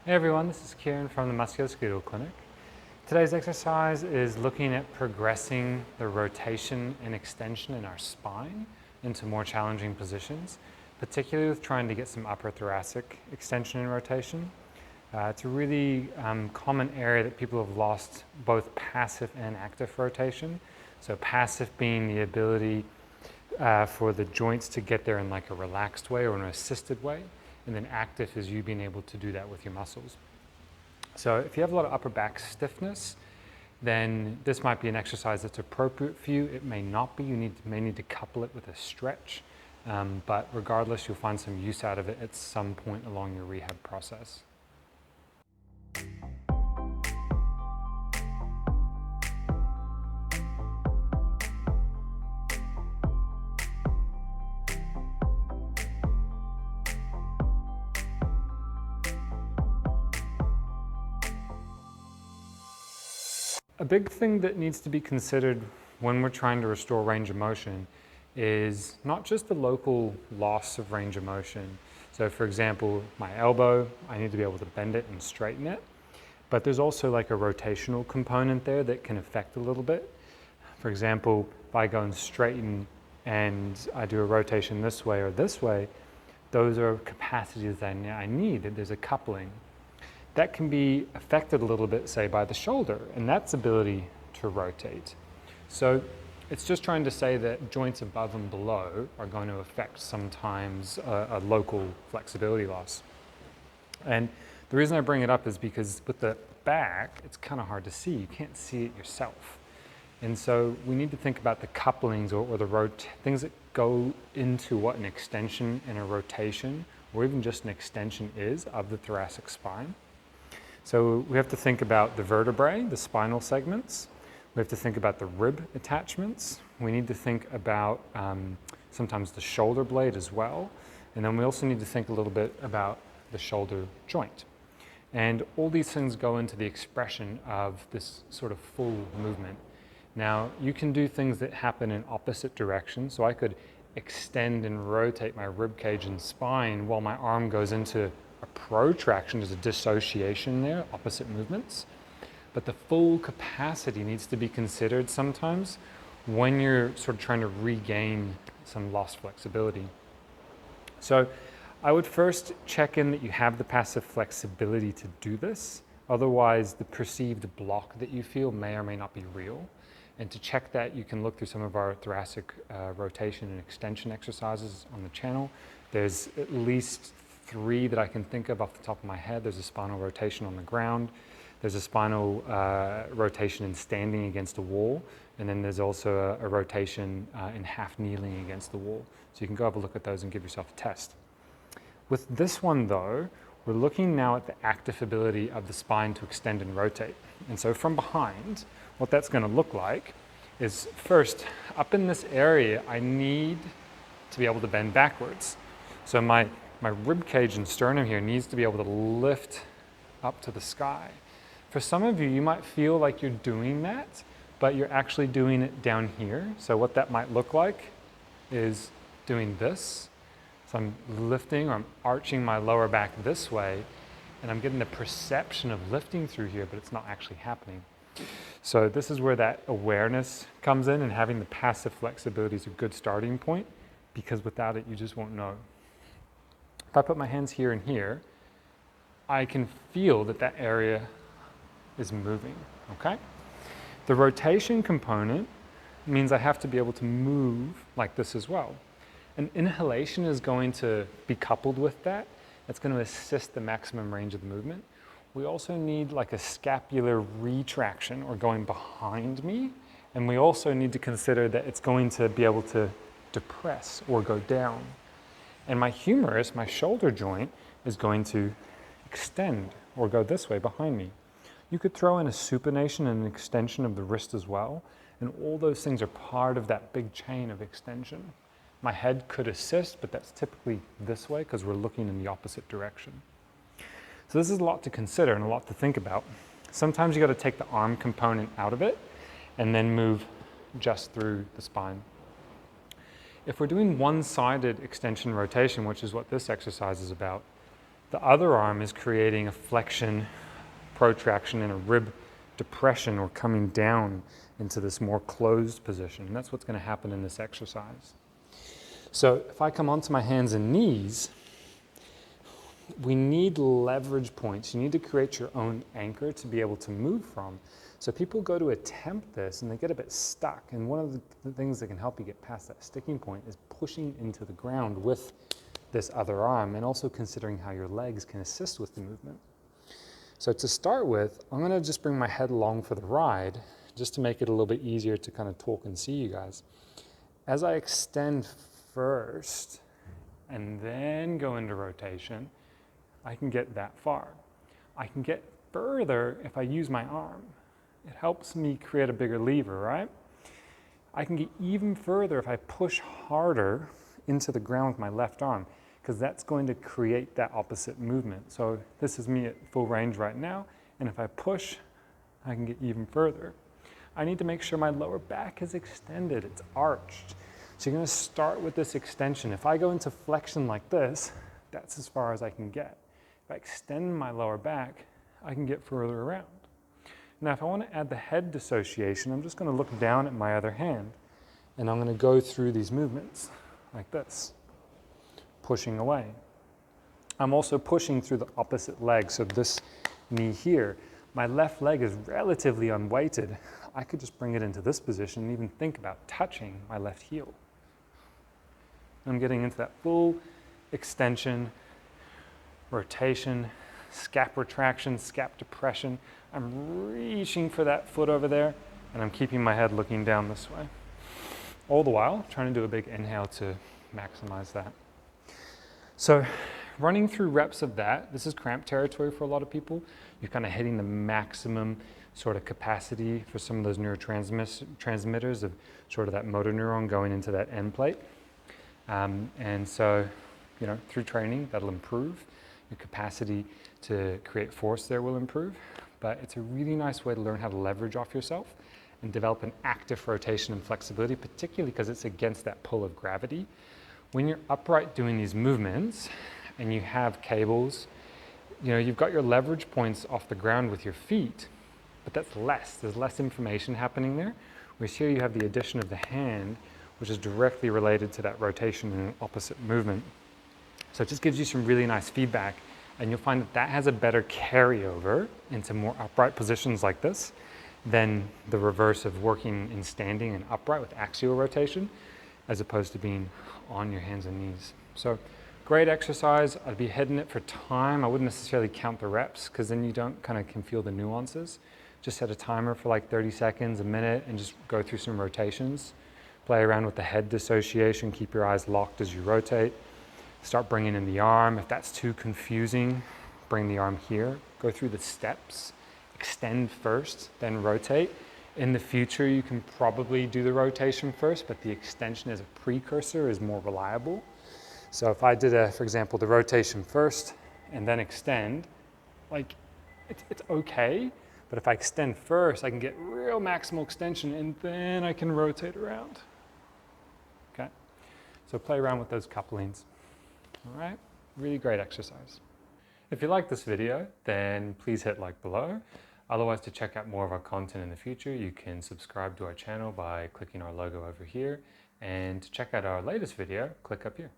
Hey everyone, this is Kieran from the Musculoskeletal Clinic. Today's exercise is looking at progressing the rotation and extension in our spine into more challenging positions, particularly with trying to get some upper thoracic extension and rotation. It's a really common area that people have lost both passive and active rotation. So passive being the ability for the joints to get there in like a relaxed way or an assisted way. And then active is you being able to do that with your muscles. So if you have a lot of upper back stiffness, then this might be an exercise that's appropriate for you. It may not be. You may need to couple it with a stretch. But regardless, you'll find some use out of it at some point along your rehab process. A big thing that needs to be considered when we're trying to restore range of motion is not just the local loss of range of motion. So for example, my elbow, I need to be able to bend it and straighten it, but there's also like a rotational component there that can affect a little bit. For example, if I go and straighten and I do a rotation this way or this way, those are capacities that I need. There's a coupling. That can be affected a little bit, say, by the shoulder and that's ability to rotate. So it's just trying to say that joints above and below are going to affect sometimes a local flexibility loss. And the reason I bring it up is because with the back, it's kind of hard to see. You can't see it yourself. And so we need to think about the couplings or the things that go into what an extension and a rotation, or even just an extension is of the thoracic spine. So we have to think about the vertebrae, the spinal segments. We have to think about the rib attachments. We need to think about sometimes the shoulder blade as well. And then we also need to think a little bit about the shoulder joint. And all these things go into the expression of this sort of full movement. Now, you can do things that happen in opposite directions. So I could extend and rotate my rib cage and spine while my arm goes into a protraction. There's a dissociation there, opposite movements. But the full capacity needs to be considered sometimes when you're sort of trying to regain some lost flexibility. So I would first check in that you have the passive flexibility to do this. Otherwise, the perceived block that you feel may or may not be real. And to check that, you can look through some of our thoracic rotation and extension exercises on the channel. There's at least 3 that I can think of off the top of my head. There's a spinal rotation on the ground. There's a spinal rotation in standing against a wall. And then there's also a rotation in half kneeling against the wall. So you can go have a look at those and give yourself a test. With this one though, we're looking now at the active ability of the spine to extend and rotate. And so from behind, what that's going to look like is first, up in this area, I need to be able to bend backwards. So my rib cage and sternum here needs to be able to lift up to the sky. For some of you, you might feel like you're doing that, but you're actually doing it down here. So what that might look like is doing this. So I'm lifting or I'm arching my lower back this way, and I'm getting the perception of lifting through here, but it's not actually happening. So this is where that awareness comes in, and having the passive flexibility is a good starting point, because without it, you just won't know. If I put my hands here and here, I can feel that that area is moving, okay? The rotation component means I have to be able to move like this as well. And inhalation is going to be coupled with that. That's going to assist the maximum range of the movement. We also need like a scapular retraction or going behind me. And we also need to consider that it's going to be able to depress or go down. And my humerus, my shoulder joint, is going to extend or go this way behind me. You could throw in a supination and an extension of the wrist as well. And all those things are part of that big chain of extension. My head could assist, but that's typically this way because we're looking in the opposite direction. So this is a lot to consider and a lot to think about. Sometimes you got to take the arm component out of it and then move just through the spine. If we're doing one-sided extension rotation, which is what this exercise is about, The other arm is creating a flexion, protraction, and a rib depression, or coming down into this more closed position. And that's what's going to happen in this exercise. So if I come onto my hands and knees, we need leverage points. You need to create your own anchor to be able to move from. So people go to attempt this and they get a bit stuck. And one of the things that can help you get past that sticking point is pushing into the ground with this other arm, and also considering how your legs can assist with the movement. So to start with, I'm going to just bring my head along for the ride, just to make it a little bit easier to kind of talk and see you guys. As I extend first and then go into rotation, I can get that far. I can get further if I use my arm. It helps me create a bigger lever, right? I can get even further if I push harder into the ground with my left arm, because that's going to create that opposite movement. So this is me at full range right now, and if I push, I can get even further. I need to make sure my lower back is extended, it's arched. So you're going to start with this extension. If I go into flexion like this, that's as far as I can get. If I extend my lower back, I can get further around. Now if I want to add the head dissociation, I'm just going to look down at my other hand, and I'm going to go through these movements like this, pushing away. I'm also pushing through the opposite leg, so this knee here, my left leg is relatively unweighted. I could just bring it into this position and even think about touching my left heel. I'm getting into that full extension, rotation, scap retraction, scap depression. I'm reaching for that foot over there, and I'm keeping my head looking down this way. All the while, trying to do a big inhale to maximize that. So running through reps of that, this is cramp territory for a lot of people. You're kind of hitting the maximum sort of capacity for some of those neurotransmitters of sort of that motor neuron going into that end plate. And so, you know, through training, that'll improve. Your capacity to create force there will improve. But it's a really nice way to learn how to leverage off yourself and develop an active rotation and flexibility, particularly because it's against that pull of gravity. When you're upright doing these movements and you have cables, you know, you've got your leverage points off the ground with your feet, but that's less. There's less information happening there. Whereas here you have the addition of the hand, which is directly related to that rotation and opposite movement. So it just gives you some really nice feedback, and you'll find that that has a better carryover into more upright positions like this than the reverse of working in standing and upright with axial rotation, as opposed to being on your hands and knees. So great exercise. I'd be hitting it for time. I wouldn't necessarily count the reps, because then you can feel the nuances. Just set a timer for like 30 seconds, a minute, and just go through some rotations. Play around with the head dissociation. Keep your eyes locked as you rotate. Start bringing in the arm. If that's too confusing, bring the arm here. Go through the steps. Extend first, then rotate. In the future, you can probably do the rotation first, but the extension as a precursor is more reliable. So if I did, for example, the rotation first and then extend, like it's okay. But if I extend first, I can get real maximal extension, and then I can rotate around. Okay? So play around with those couplings. All right? Really great exercise. If you like this video, then please hit like below. Otherwise, to check out more of our content in the future, you can subscribe to our channel by clicking our logo over here. And to check out our latest video, click up here.